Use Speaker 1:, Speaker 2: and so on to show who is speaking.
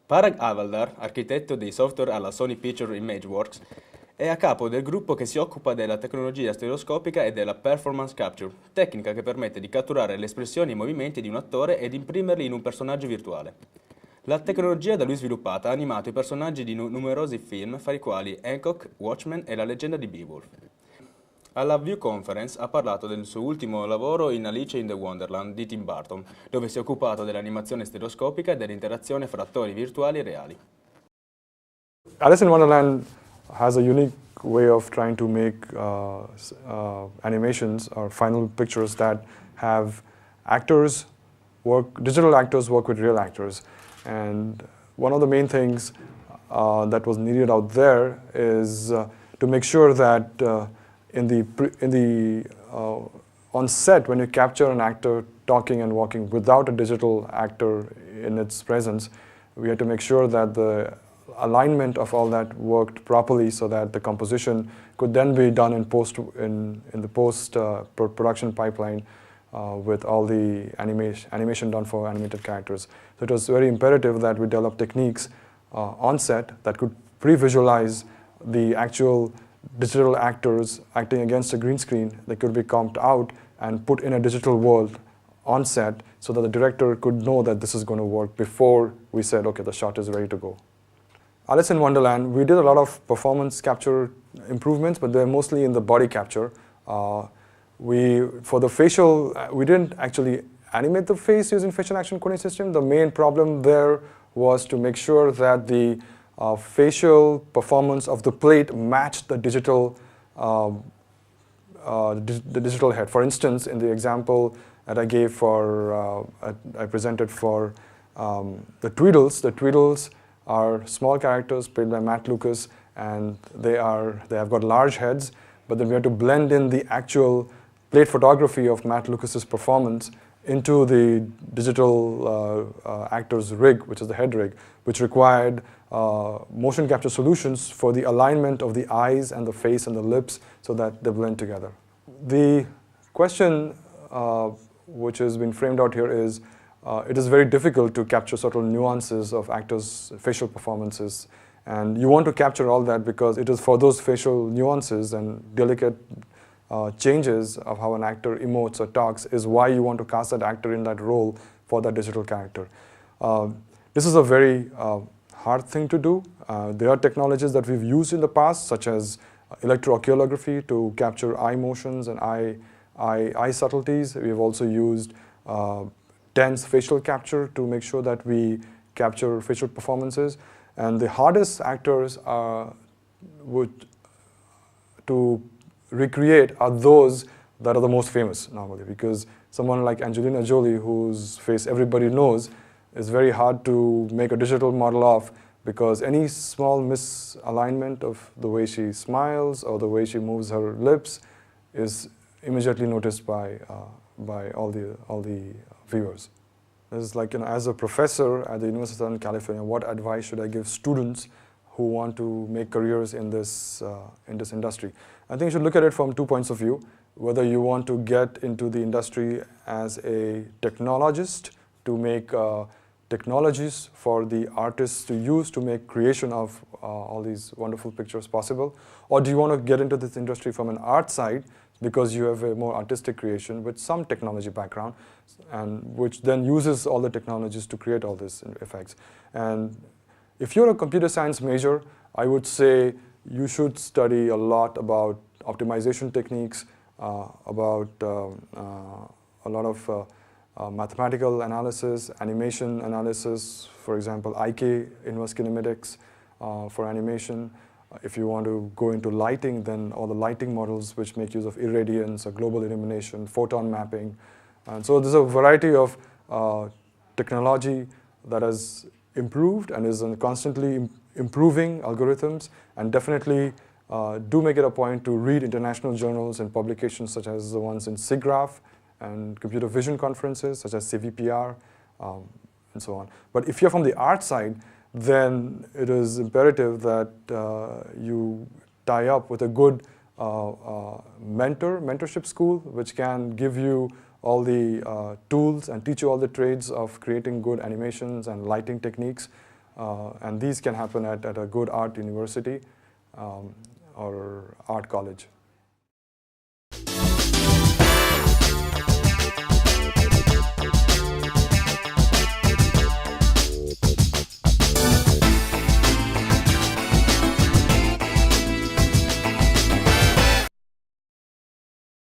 Speaker 1: Parag Havaldar, architetto dei software alla Sony Picture Imageworks, è a capo del gruppo che si occupa della tecnologia stereoscopica e della performance capture, tecnica che permette di catturare le espressioni e i movimenti di un attore ed imprimerli in un personaggio virtuale. La tecnologia da lui sviluppata ha animato i personaggi di numerosi film, fra i quali Hancock, Watchmen e La leggenda di Beowulf. Alla View Conference ha parlato del suo ultimo lavoro in Alice in the Wonderland di Tim Burton, dove si è occupato dell'animazione stereoscopica e dell'interazione fra attori virtuali e reali.
Speaker 2: Alice in Wonderland has a unique way of trying to make animations or final pictures that have digital actors work with real actors. And one of the main things that was needed out there is to make sure that on set, when you capture an actor talking and walking without a digital actor in its presence, we had to make sure that the alignment of all that worked properly so that the composition could then be done in the post-production pipeline with all the animation done for animated characters. So it was very imperative that we develop techniques on set that could pre-visualize the actual digital actors acting against a green screen. They could be comped out and put in a digital world on set so that the director could know that this is going to work before we said, okay, the shot is ready to go. Alice in Wonderland, we did a lot of performance capture improvements, but they're mostly in the body capture. For the facial, we didn't actually animate the face using facial action coordinate system. The main problem there was to make sure that the facial performance of the plate matched the digital head. For instance, in the example that I gave I presented for the Tweedles are small characters played by Matt Lucas, and they have got large heads, but then we had to blend in the actual plate photography of Matt Lucas's performance into the digital actor's rig, which is the head rig, which required motion capture solutions for the alignment of the eyes and the face and the lips so that they blend together. The question which has been framed out here is, it is very difficult to capture subtle nuances of actors' facial performances. And you want to capture all that because it is for those facial nuances and delicate changes of how an actor emotes or talks is why you want to cast that actor in that role for that digital character. This is a very hard thing to do. There are technologies that we've used in the past, such as electrooculography to capture eye motions and eye subtleties. We've also used dense facial capture to make sure that we capture facial performances. And the hardest actors to recreate are those that are the most famous normally, because someone like Angelina Jolie, whose face everybody knows, is very hard to make a digital model of, because any small misalignment of the way she smiles or the way she moves her lips is immediately noticed by all the viewers. It's like, as a professor at the University of Southern California, what advice should I give students who want to make careers in this industry? I think you should look at it from 2 points of view. Whether you want to get into the industry as a technologist to make technologies for the artists to use to make creation of all these wonderful pictures possible, or do you want to get into this industry from an art side because you have a more artistic creation with some technology background, and which then uses all the technologies to create all these effects. And if you're a computer science major, I would say you should study a lot about optimization techniques, about a lot of mathematical analysis, animation analysis, for example, IK, inverse kinematics for animation. If you want to go into lighting, then all the lighting models which make use of irradiance or global illumination, photon mapping. And so there's a variety of technology that has improved and is constantly improving algorithms, and definitely do make it a point to read international journals and publications such as the ones in SIGGRAPH and computer vision conferences such as CVPR and so on. But if you're from the art side, then it is imperative that you tie up with a good mentorship school, which can give you all the tools and teach you all the trades of creating good animations and lighting techniques. And these can happen at a good art university or art college.